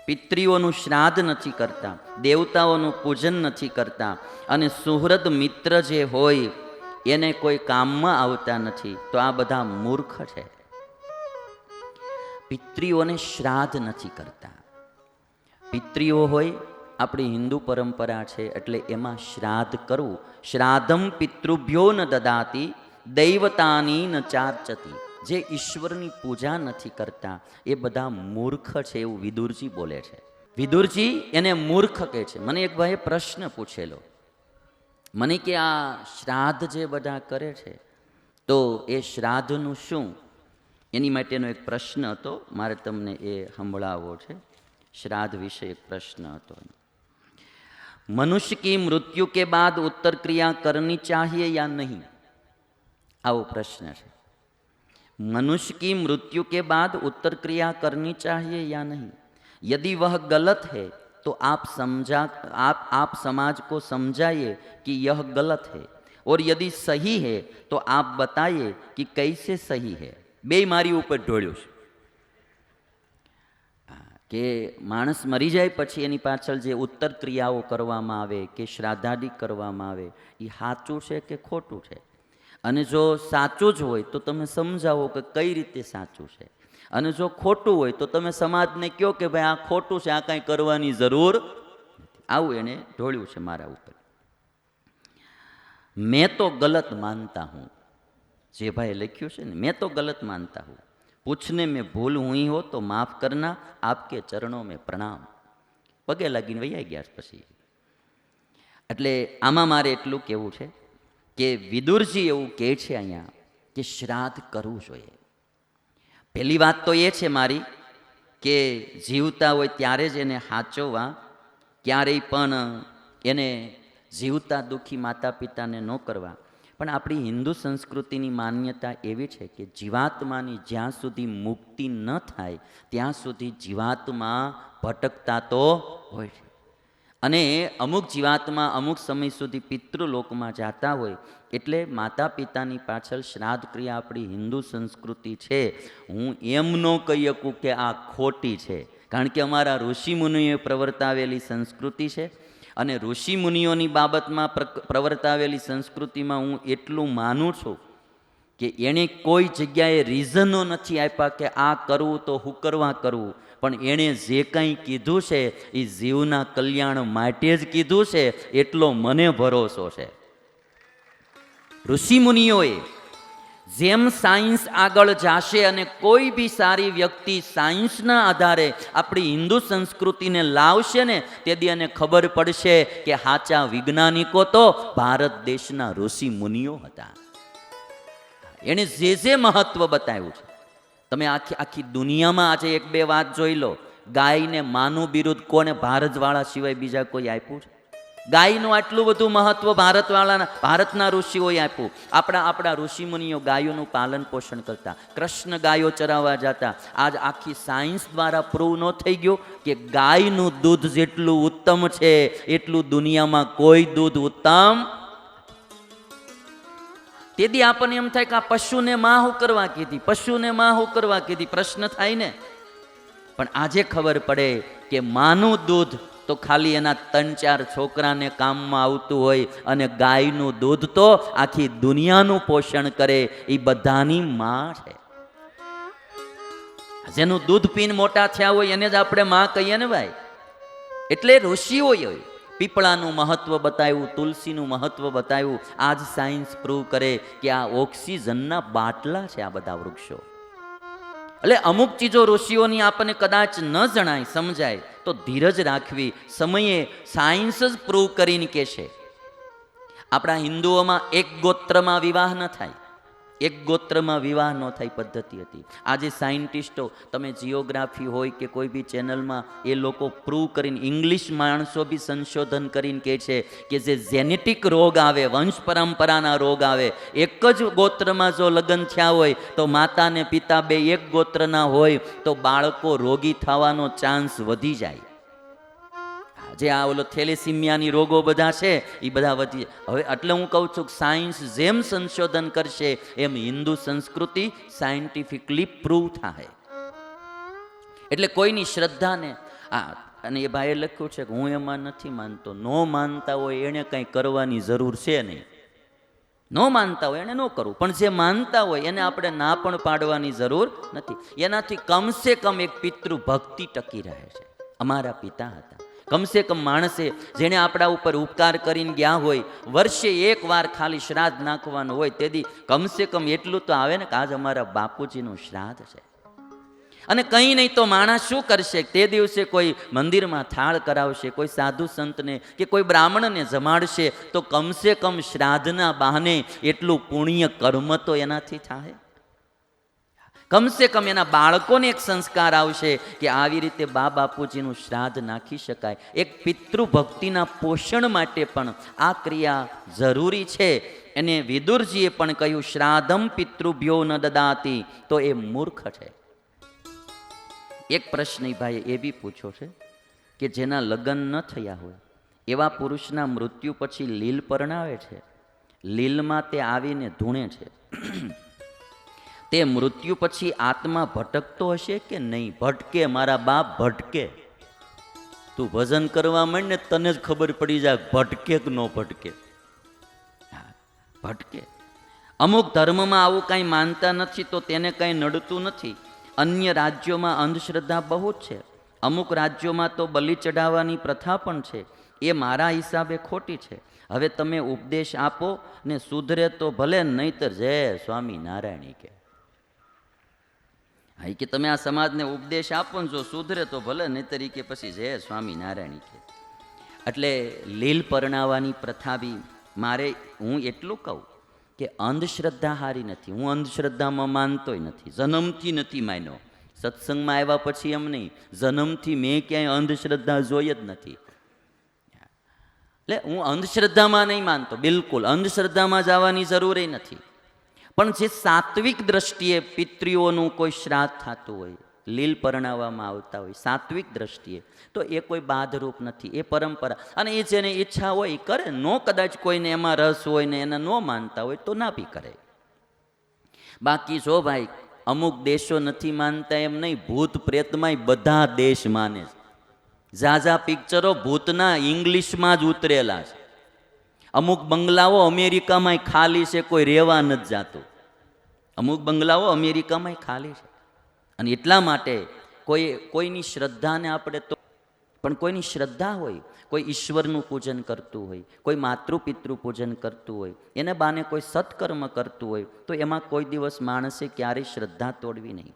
પિતૃઓનું શ્રાદ્ધ નથી કરતા, દેવતાઓનું પૂજન નથી કરતા, અને સુહૃદ મિત્ર જે હોય એને કોઈ કામમાં આવતા નથી, તો આ બધા મૂર્ખ છે. પિતૃઓને શ્રાદ્ધ નથી કરતા. પિતૃઓ હોય, આપણી હિન્દુ પરંપરા છે એટલે એમાં શ્રાદ્ધ કરવું. શ્રાદ્ધમ પિતૃભ્યો ન દદાતી દૈવતાની ન ચાર્ચતી. જે ઈશ્વરની પૂજા નથી કરતા એ બધા મૂર્ખ છે, એવું વિદુરજી બોલે છે. વિદુરજી એને મૂર્ખ કહે છે. મને એક ભાઈએ પ્રશ્ન પૂછેલો, મને કે આ શ્રાદ્ધ જે બધા કરે છે તો એ શ્રાદ્ધનું શું? એની માટેનો એક પ્રશ્ન હતો, મારે તમને એ સંભળાવવો છે. श्राद्ध विषय एक प्रश्न હતો. मनुष्य की मृत्यु के बाद उत्तर क्रिया करनी चाहिए या नहीं? आओ प्रश्न है. मनुष्य की मृत्यु के बाद उत्तर क्रिया करनी चाहिए या नहीं? यदि वह गलत है तो आप समाज को समझाइए कि यह गलत है, और यदि सही है तो आप बताइए कि कैसे सही है. बे मारी ऊपर ढोळ्यो छे કે માણસ મરી જાય પછી એની પાછળ જે ઉત્તર ક્રિયાઓ કરવામાં આવે કે શ્રાદ્ધાદિ કરવામાં આવે એ સાચું છે કે ખોટું છે? અને જો સાચું જ હોય તો તમે સમજાવો કે કઈ રીતે સાચું છે, અને જો ખોટું હોય તો તમે સમાજને કહો કે ભાઈ આ ખોટું છે, આ કાંઈ કરવાની જરૂર નથી. આવું એણે ઢોળ્યું છે મારા ઉપર. મેં તો ગલત માનતા હું, જે ભાઈ લખ્યું છે ને, મેં તો ગલત માનતા હું, પૂછને में भूल हुई हो तो माफ करना, आपके चरणों में प्रणाम. પગે લાગીને વૈયા ગયા પછી. એટલે આમાં મારે એટલું કહેવું છે કે વિદુરજી એવું કહે છે અહીંયા કે શ્રાદ્ધ કરવું જોઈએ. પહેલી વાત તો એ છે મારી કે જીવતા હોય ત્યારે જ એને સાચવવા, ક્યારેય પણ એને જીવતા દુઃખી માતા પિતાને ન કરવા. પણ આપણી હિન્દુ સંસ્કૃતિની માન્યતા એવી છે કે જીવાત્માની જ્યાં સુધી મુક્તિ ન થાય ત્યાં સુધી જીવાત્મા ભટકતા તો હોય છે. અને અમુક જીવાત્મા અમુક સમય સુધી પિતૃલોકમાં જતા હોય, એટલે માતા પિતાની પાછળ શ્રાદ્ધ ક્રિયા આપણી હિન્દુ સંસ્કૃતિ છે. હું એમ ન કહી શકું કે આ ખોટી છે, કારણ કે અમારા ઋષિમુનિઓએ પ્રવર્તાવેલી સંસ્કૃતિ છે. અને ઋષિ મુનિઓની બાબતમાં પ્રવર્તાવેલી સંસ્કૃતિમાં હું એટલું માનું છું કે એણે કોઈ જગ્યાએ રીઝનો નથી આપ્યા કે આ કરવું તો હું કરવા કરવું, પણ એણે જે કંઈ કીધું છે એ જીવના કલ્યાણ માટે જ કીધું છે, એટલો મને ભરોસો છે. ઋષિ મુનિઓએ જેમ સાયન્સ આગળ જાશે અને કોઈ બી સારી વ્યક્તિ સાયન્સના આધારે આપણી હિન્દુ સંસ્કૃતિને લાવશે ને, તેથી એને ખબર પડશે કે સાચા વૈજ્ઞાનિકો તો ભારત દેશના ઋષિ મુનિઓ હતા. એણે જે મહત્વ બતાવ્યું છે, તમે આખી દુનિયામાં આજે એક બે વાત જોઈ લો. ગાયને માનું બિરુદ કોને ભારતવાળા સિવાય બીજા કોઈ આપ્યું છે? ગાયનું આટલું બધું મહત્વ ભારતના ઋષિઓએ આપ્યું. આપણા ઋષિમુનિઓ ગાયોનું પાલન પોષણ કરતા, કૃષ્ણ ગાયો ચરાવવા જતા. આજ આખી સાયન્સ દ્વારા પ્રૂવ ન થઈ ગયું કે ગાયનું દૂધ જેટલું ઉત્તમ છે એટલું દુનિયામાં કોઈ દૂધ ઉત્તમ. તેથી આપણને એમ થાય કે આ પશુને માં હું કરવા કીધી, પશુને માં હું કરવા કીધી, પ્રશ્ન થાય ને. પણ આજે ખબર પડે કે માનું દૂધ તો ખાલી એના 3-4 છોકરાને કામમાં આવતું હોય, અને ગાયનું દૂધ તો આખી દુનિયાનું પોષણ કરે, એ બધાની માં છે. જેનું દૂધ પીને મોટા થયા હોય એને જ આપણે માં કહીએ ને ભાઈ. એટલે ઋષિઓએ પીપળાનું મહત્વ બતાવ્યું, તુલસીનું મહત્વ બતાવ્યું. આજ સાયન્સ પ્રૂવ કરે કે આ ઓક્સિજનના બાટલા છે આ બધા વૃક્ષો. એટલે અમુક ચીજો ઋષિઓની આપણને કદાચ ન જણાય, સમજાય તો ધીરજ રાખવી. સમયે સાયન્સ જ પ્રૂવ કરીને કે છે. આપણા હિન્દુઓમાં એક ગોત્રમાં વિવાહ ન થાય, એક ગોત્રમાં વિવાહ ન થાય પદ્ધતિ હતી. આજે સાયન્ટિસ્ટો, તમે જીઓગ્રાફી હોય કે કોઈ બી ચેનલમાં એ લોકો પ્રૂવ કરીને, ઇંગ્લિશ માણસો બી સંશોધન કરીને કહે છે કે જે જેનેટિક રોગ આવે, વંશ પરંપરાના રોગ આવે, એક જ ગોત્રમાં જો લગ્ન થયા હોય તો માતા ને પિતા બે એક ગોત્રના હોય તો બાળકો રોગી થવાનો ચાન્સ વધી જાય. જે આ ઓલો થેલેસીમિયાની રોગો બધા છે એ બધા વધી. હવે એટલે હું કહું છું કે સાયન્સ જેમ સંશોધન કરશે એમ હિન્દુ સંસ્કૃતિ સાયન્ટિફિકલી પ્રૂવ થાય. એટલે કોઈની શ્રદ્ધાને અને એ ભાઈએ લખ્યું છે કે હું એમાં નથી માનતો. ન માનતા હોય એણે કંઈ કરવાની જરૂર છે નહીં. ન માનતા હોય એને ન કરવું, પણ જે માનતા હોય એને આપણે ના પણ પાડવાની જરૂર નથી. એનાથી કમસે કમ એક પિતૃ ભક્તિ ટકી રહે છે. અમારા પિતા હતા. કમસે કમ માણસે જેણે આપણા ઉપર ઉપકાર કરીને ગયા હોય, વર્ષે એક વાર ખાલી શ્રાદ્ધ નાખવાનું હોય, તેથી કમસે કમ એટલું તો આવે ને કે આજ અમારા બાપુજીનું શ્રાદ્ધ છે. અને કંઈ નહીં તો માણસ શું કરશે? તે દિવસે કોઈ મંદિરમાં થાળ કરાવશે, કોઈ સાધુ સંતને કે કોઈ બ્રાહ્મણને જમાડશે, તો કમસે કમ શ્રાદ્ધના બહાને એટલું પુણ્ય કર્મ તો એનાથી થાય. કમસે કમ એના બાળકોને એક સંસ્કાર આવશે કે આવી રીતે બા બાપુજીનું શ્રાદ્ધ નાખી શકાય. એક પિતૃભક્તિના પોષણ માટે પણ આ ક્રિયા જરૂરી છે. એને વિદુરજીએ પણ કહ્યું, શ્રાદ્ધમ પિતૃભ્યો ન દદાતી, તો એ મૂર્ખ છે. એક પ્રશ્ન ભાઈએ એ બી પૂછ્યો છે કે જેના લગ્ન ન થયા હોય એવા પુરુષના મૃત્યુ પછી લીલ પરણાવે છે, લીલમાં તે આવીને ધૂણે છે, તે મૃત્યુ પછી આત્મા ભટકતો હશે કે નહીં? ભટકે મારા બાપ, ભટકે. તું ભજન કરવા માંડ ને તને જ ખબર પડી જાય ભટકે કે ન ભટકે. ભટકે. અમુક ધર્મમાં આવું કાંઈ માનતા નથી તો તેને કાંઈ નડતું નથી. અન્ય રાજ્યોમાં અંધશ્રદ્ધા બહુ જ છે. અમુક રાજ્યોમાં તો બલિ ચઢાવવાની પ્રથા પણ છે. એ મારા હિસાબે ખોટી છે. હવે તમે ઉપદેશ આપો ને સુધરે તો ભલે, નહીતર જય સ્વામી નારાયણી કે. હા, કે તમે આ સમાજને ઉપદેશ આપો ને જો સુધરે તો ભલે, નહીતર કે પછી જય સ્વામી નારાયણી કે. એટલે લીલ પરણાવવાની પ્રથા બી હું એટલું કહું કે અંધશ્રદ્ધા હારી નથી. હું અંધશ્રદ્ધામાં માનતોય નથી, જન્મથી નથી માન્યો. સત્સંગમાં આવ્યા પછી એમ નહીં, જન્મથી મેં ક્યાંય અંધશ્રદ્ધા જોઈ જ નથી. એટલે હું અંધશ્રદ્ધામાં નહીં માનતો, બિલકુલ અંધશ્રદ્ધામાં જવાની જરૂર નથી. પણ જે સાત્વિક દ્રષ્ટિએ પિતૃઓનું કોઈ શ્રાદ્ધ થતું હોય, લીલ પરણાવવામાં આવતા હોય સાત્વિક દ્રષ્ટિએ, તો એ કોઈ બાધરૂપ નથી, એ પરંપરા. અને એ જેને ઈચ્છા હોય એ કરે. નો કદાચ કોઈને એમાં રસ હોય ને એને ન માનતા હોય તો ના બી કરે. બાકી જો ભાઈ અમુક દેશો નથી માનતા એમ નહીં, ભૂત પ્રેતમાંય બધા દેશ માને છે. ઝાઝા પિક્ચરો ભૂતના ઇંગ્લિશમાં જ ઉતરેલા છે. અમુક બંગલાઓ અમેરિકામાંય ખાલી છે, કોઈ રહેવા નથી જાતું. અમુક બંગલાઓ અમેરિકામાંય ખાલી છે. અને એટલા માટે કોઈની શ્રદ્ધાને આપણે તો, પણ કોઈની શ્રદ્ધા હોય, કોઈ ઈશ્વરનું પૂજન કરતું હોય, કોઈ માતૃપિતૃ પૂજન કરતું હોય, એને બાને કોઈ સત્કર્મ કરતું હોય, તો એમાં કોઈ દિવસ માણસે ક્યારેય શ્રદ્ધા તોડવી નહીં.